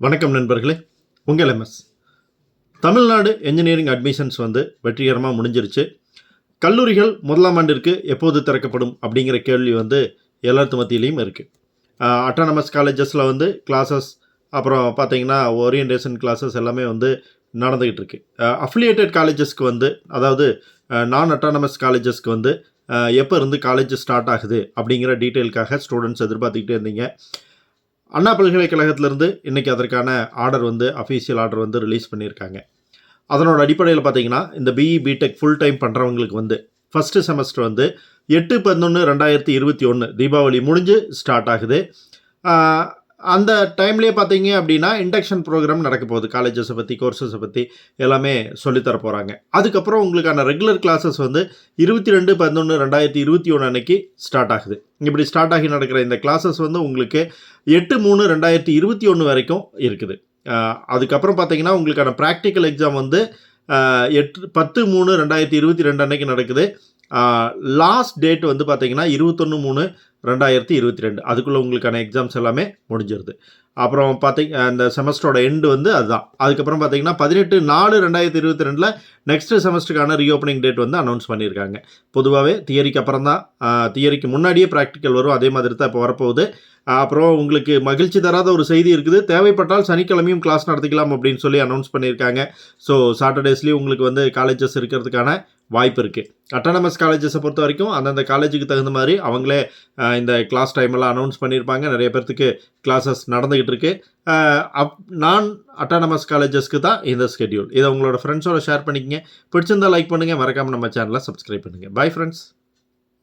வணக்கம் நண்பர்களே, உங்கள் எம்எஸ். தமிழ்நாடு என்ஜினியரிங் அட்மிஷன்ஸ் வெற்றிகரமாக முடிஞ்சிருச்சு. கல்லூரிகள் முதலாம் ஆண்டிற்கு எப்போது திறக்கப்படும் அப்படிங்கிற கேள்வி எல்லாத்து மத்தியிலையும் இருக்குது. அட்டானமஸ் காலேஜஸில் கிளாஸஸ், அப்புறம் பார்த்தீங்கன்னா ஓரியன்டேஷன் கிளாஸஸ் எல்லாமே நடந்துக்கிட்டு இருக்கு. அஃபிலியேட்டட் காலேஜஸ்க்கு அதாவது நான் அட்டானமஸ் காலேஜஸ்க்கு எப்போ இருந்து காலேஜ் ஸ்டார்ட் ஆகுது அப்படிங்கிற டீட்டெயிலுக்காக ஸ்டூடெண்ட்ஸ் எதிர்பார்த்துக்கிட்டே இருந்தீங்க. அண்ணா பல்கலைக்கழகத்திலிருந்து இன்றைக்கி அதற்கான ஆர்டர் அஃபீஷியல் ஆர்டர் ரிலீஸ் பண்ணியிருக்காங்க. அதனோட அடிப்படையில் பார்த்தீங்கன்னா இந்த பிஇ பிடெக் ஃபுல் டைம் பண்ணுறவங்களுக்கு ஃபஸ்ட்டு செமஸ்டர் 8/11/2021 தீபாவளி முடிஞ்சு ஸ்டார்ட் ஆகுது. அந்த டைம்லேயே பார்த்தீங்க அப்படின்னா இண்டக்ஷன் ப்ரோக்ராம் நடக்க போகுது. காலேஜஸை பற்றி, கோர்சஸை பற்றி எல்லாமே சொல்லித்தர போகிறாங்க. அதுக்கப்புறம் உங்களுக்கான ரெகுலர் கிளாஸஸ் 22/11/2021 அன்னைக்கு ஸ்டார்ட் ஆகுது. இப்படி ஸ்டார்ட் ஆகி நடக்கிற இந்த கிளாஸஸ் உங்களுக்கு 8/3/2021 வரைக்கும் இருக்குது. அதுக்கப்புறம் பார்த்தீங்கன்னா உங்களுக்கான ப்ராக்டிக்கல் எக்ஸாம் 10/3/2022 அன்னைக்கு நடக்குது. லாஸ்ட் டேட் பார்த்தீங்கன்னா 21/3/2022 அதுக்குள்ளே உங்களுக்கான எக்ஸாம்ஸ் எல்லாமே முடிஞ்சிருது. அப்புறம் அந்த செமஸ்டரோட எண்டு அதுதான். அதுக்கப்புறம் பார்த்தீங்கன்னா 18/4/2022 நெக்ஸ்ட்டு செமஸ்டருக்கான ரீஓப்பனிங் டேட் அனௌன்ஸ் பண்ணியிருக்காங்க. பொதுவாகவே தியரிக்கு அப்புறம் தான், தியரிக்கு முன்னாடியே ப்ராக்டிக்கல் வரும். அதே மாதிரி தான் இப்போ வரப்போகுது. அப்புறம் உங்களுக்கு மகிழ்ச்சி தராத ஒரு செய்தி இருக்குது. தேவைப்பட்டால் சனிக்கிழமையும் கிளாஸ் நடத்திக்கலாம் அப்படின்னு சொல்லி அனௌன்ஸ் பண்ணியிருக்காங்க. ஸோ சாட்டர்டேஸ்லேயும் உங்களுக்கு காலேஜஸ் இருக்கிறதுக்கான வாய்ப்பு இருக்குது. அட்டானமஸ் காலேஜஸை பொறுத்த வரைக்கும் அந்தந்த காலேஜுக்கு தகுந்த மாதிரி அவங்களே இந்த கிளாஸ் டைம் எல்லாம் அனௌன்ஸ் பண்ணியிருப்பாங்க. நிறைய பேர்த்துக்கு கிளாஸஸ் நடந்துக்கிட்டு இருக்கு. நான் அட்டானமஸ் காலேஜஸ்க்கு தான் இந்த ஸ்கெடியூல். இதை உங்களோட ஃப்ரெண்ட்ஸோட ஷேர் பண்ணிக்கங்க. பிடிச்சிருந்தால் லைக் பண்ணுங்கள். மறக்காமல் நம்ம சேனலை சப்ஸ்கிரைப் பண்ணுங்கள். Bye friends.